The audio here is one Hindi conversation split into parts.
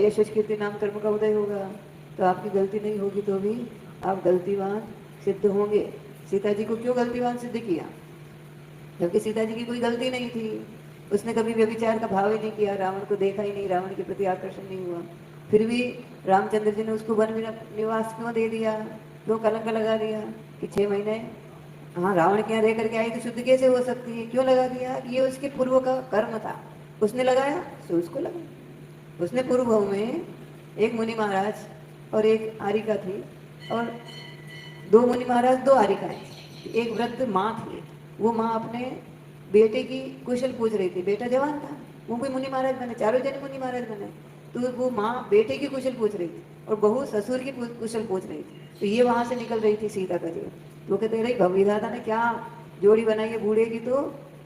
यशस्वी कीर्ति नाम कर्म का उदय होगा, तो आपकी गलती नहीं होगी तो भी आप गलतीवान सिद्ध होंगे। सीता जी को क्यों गलतीवान सिद्ध किया? जबकि सीता जी की कोई गलती नहीं थी, उसने कभी व्यभिचार का भाव ही नहीं किया, रावण को देखा ही नहीं, रावण के प्रति आकर्षण नहीं हुआ, फिर भी रामचंद्र जी ने उसको वन निवास क्यों दे दिया, क्यों कलंक लगा दिया कि 6 महीने हाँ रावण के यहाँ रह करके आई तो शुद्ध कैसे हो सकती है, क्यों लगा दिया? ये उसके पूर्व का कर्म था, उसने लगाया तो उसको लगा। उसने पूर्व भाव में एक मुनि महाराज और एक आरिका थी, और 2 मुनि महाराज 2 आरिकाएं, एक वृद्ध माँ थी। वो माँ अपने बेटे की कुशल पूछ रही थी, बेटा जवान था, वो भी मुनि महाराज बने, चारों जन मुनि महाराज बने, तो वो माँ बेटे की कुशल पूछ रही थी और बहू ससुर की कुशल पूछ रही थी। तो ये वहां से निकल रही थी सीता का जीवन। तो कहते रही भविधाता ने क्या जोड़ी बनाई है, बूढ़े की तो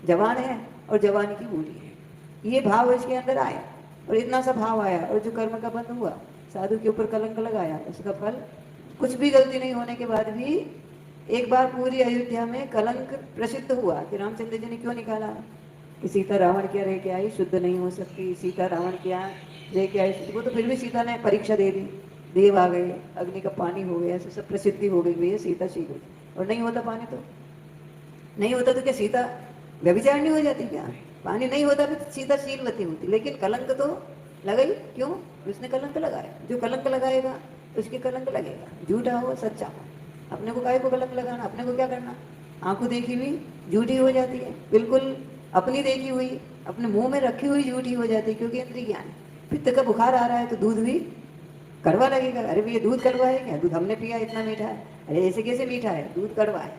जवान है और जवानी की बूढ़ी है। ये भाव इसके अंदर आया और इतना सा भाव आया, और जो कर्म का बंध हुआ, साधु के ऊपर कलंक लगाया, उसका फल कुछ भी गलती नहीं होने के बाद भी एक बार पूरी अयोध्या में कलंक प्रसिद्ध हुआ कि रामचंद्र जी ने क्यों निकाला कि सीता रावण क्या रह के आई, शुद्ध नहीं हो सकती, सीता रावण क्या रह के आई। वो तो फिर भी सीता ने परीक्षा दे दी, देव आ गए, अग्नि का पानी हो गया, ऐसे सब प्रसिद्धि हो गई, भैया सीता शील हुई। और नहीं होता पानी तो नहीं होता तो क्या सीता व्यभिचार नहीं हो जाती क्या? पानी नहीं होता तो सीता शीलवती होती, लेकिन कलंक तो लगा ही। क्यों? उसने कलंक लगाया। जो कलंक लगाएगा उसके कलंक लगेगा, झूठा हो सच्चा हो। अपने को काहे को कलंक लगाना? अपने को क्या करना? आंखों देखी हुई झूठी हो जाती है, बिल्कुल अपनी देखी हुई अपने मुंह में रखी हुई झूठी हो जाती है, क्योंकि इंद्रिय ज्ञान। पित्त का बुखार आ रहा है तो दूध भी कड़वा लगेगा। अरे भैया दूध कड़वा है क्या? दूध हमने पिया इतना मीठा है। अरे ऐसे कैसे मीठा है? दूध कड़वा है,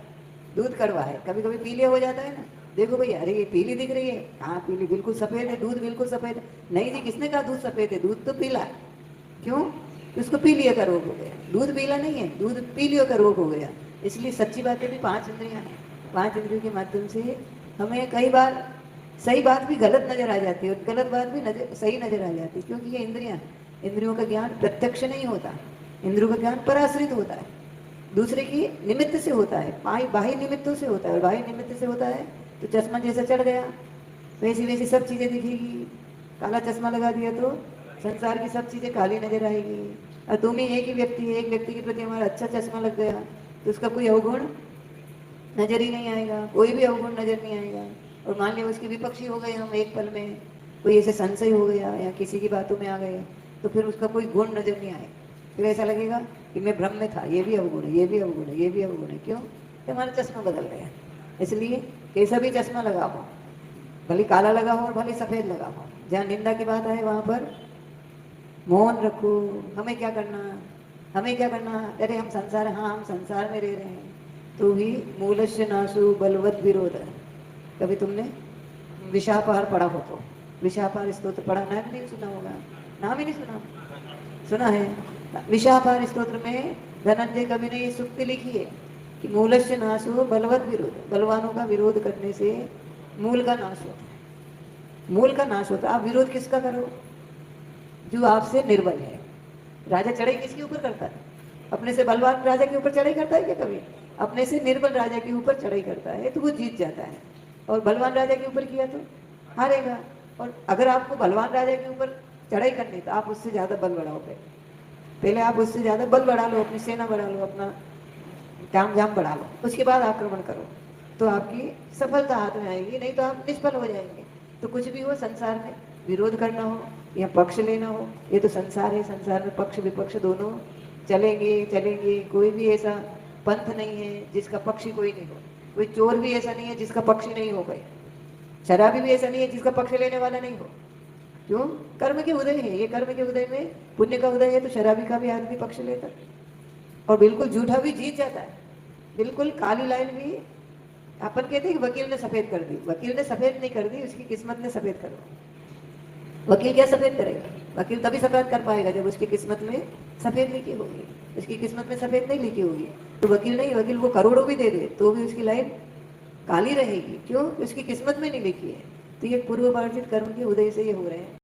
दूध कड़वा है। कभी कभी पीलिया हो जाता है ना, देखो भैया, अरे ये पीली दिख रही है, हाँ पीली, बिल्कुल सफेद है, दूध बिल्कुल सफेद है। नहीं जी, किसने कहा दूध सफेद है? दूध तो पीला है। क्यों? उसको पीलिया का रोग हो गया। दूध पीला नहीं है, दूध पीलियो का रोग हो गया। इसलिए सच्ची बातें भी 5 इंद्रियां हैं, 5 इंद्रियों के माध्यम से हमें कई बार सही बात भी गलत नजर आ जाती है और गलत बात भी सही नजर आ जाती है, क्योंकि ये इंद्रियों का ज्ञान प्रत्यक्ष नहीं होता, इंद्रियों का ज्ञान पराश्रित होता है, दूसरे की निमित्त से होता है, बाह्य निमित्तों से होता है। और बाह्य निमित्त से होता है तो चश्मा जैसा चढ़ गया वैसी वैसी सब चीजें दिखेगी। काला चश्मा लगा दिया तो संसार की सब चीजें काली नजर आएगी। और तुम ही एक ही व्यक्ति है, एक व्यक्ति के प्रति हमारा अच्छा चश्मा लग गया तो उसका कोई अवगुण नजर ही नहीं आएगा, कोई भी अवगुण नजर नहीं आएगा। और मान लिया उसके विपक्षी हो गए हम एक पल में, कोई ऐसे संशय हो गया या किसी की बातों में आ गए, तो फिर उसका कोई गुण नजर नहीं आएगा। फिर ऐसा लगेगा कि मैं भ्रम में था, ये भी अवगुण है, ये भी अवगुण है, ये भी अवगुण है। क्यों? कि हमारा चश्मा बदल गया। इसलिए कैसा भी चश्मा लगा हो, भले काला लगा हो और भले सफेद लगा हो, जहाँ निंदा की बात आए वहां पर मौन रखो। हमें क्या करना, हमें क्या करना? अरे हम संसार, हाँ हम संसार में रह रहे हैं, तो भी मूलस्य नासु बलवत विरोध। कभी तुमने विशापार पढ़ा हो तो विशापार स्तोत्र पढ़ा? नाम नहीं सुना होगा, नाम ही नहीं सुना, सुना है? विशापार स्तोत्र में धनंजय कवि ने ये सूक्ति लिखी है कि मूलस्य नासु बलवत विरोध, बलवानों का विरोध करने से मूल का नाश होता है, मूल का नाश होता है। आप विरोध किसका करो? जो आपसे निर्बल है। राजा चढ़ाई किसके ऊपर करता है? अपने से बलवान राजा के ऊपर चढ़ाई करता है क्या कभी? अपने से निर्बल राजा के ऊपर चढ़ाई करता है तो वो जीत जाता है, और बलवान राजा के ऊपर किया तो हारेगा। और अगर आपको बलवान राजा के ऊपर चढ़ाई करनी तो आप उससे ज्यादा बल बढ़ाओ। पहले आप उससे ज्यादा बल बढ़ा लो, अपनी सेना बढ़ा लो, अपना काम जाम बढ़ा लो, उसके बाद आक्रमण करो, तो आपकी सफलता हाथ में आएगी, नहीं तो आप निष्फल हो जाएंगे। तो कुछ भी हो संसार में, विरोध करना हो या पक्ष लेना हो, ये तो संसार है, संसार में पक्ष विपक्ष दोनों चलेंगे चलेंगे। कोई भी ऐसा पंथ नहीं है जिसका पक्षी कोई नहीं हो, कोई चोर भी ऐसा नहीं है जिसका पक्षी नहीं हो गए, शराबी भी ऐसा नहीं है जिसका पक्ष लेने वाला नहीं हो। क्यों? कर्म के उदय है, ये कर्म के उदय में पुण्य का उदय है, तो शराबी का भी आदमी पक्ष लेता और बिल्कुल झूठा भी जीत जाता है। बिल्कुल काली लाइन भी अपन कहते हैं कि वकील ने सफेद कर दी, वकील ने सफेद नहीं कर दी, उसकी किस्मत ने सफेद कर दी। वकील क्या सफेद करेगा? वकील तभी सफेद कर पाएगा जब उसकी किस्मत में सफेद लिखी होगी, उसकी किस्मत में सफेद नहीं लिखी होगी तो वकील नहीं, वकील वो करोड़ों भी दे दे तो भी उसकी लाइन काली रहेगी। क्यों? उसकी किस्मत में नहीं लिखी है। तो ये पूर्व वर्जित कर्म के उदय से ये हो रहे हैं।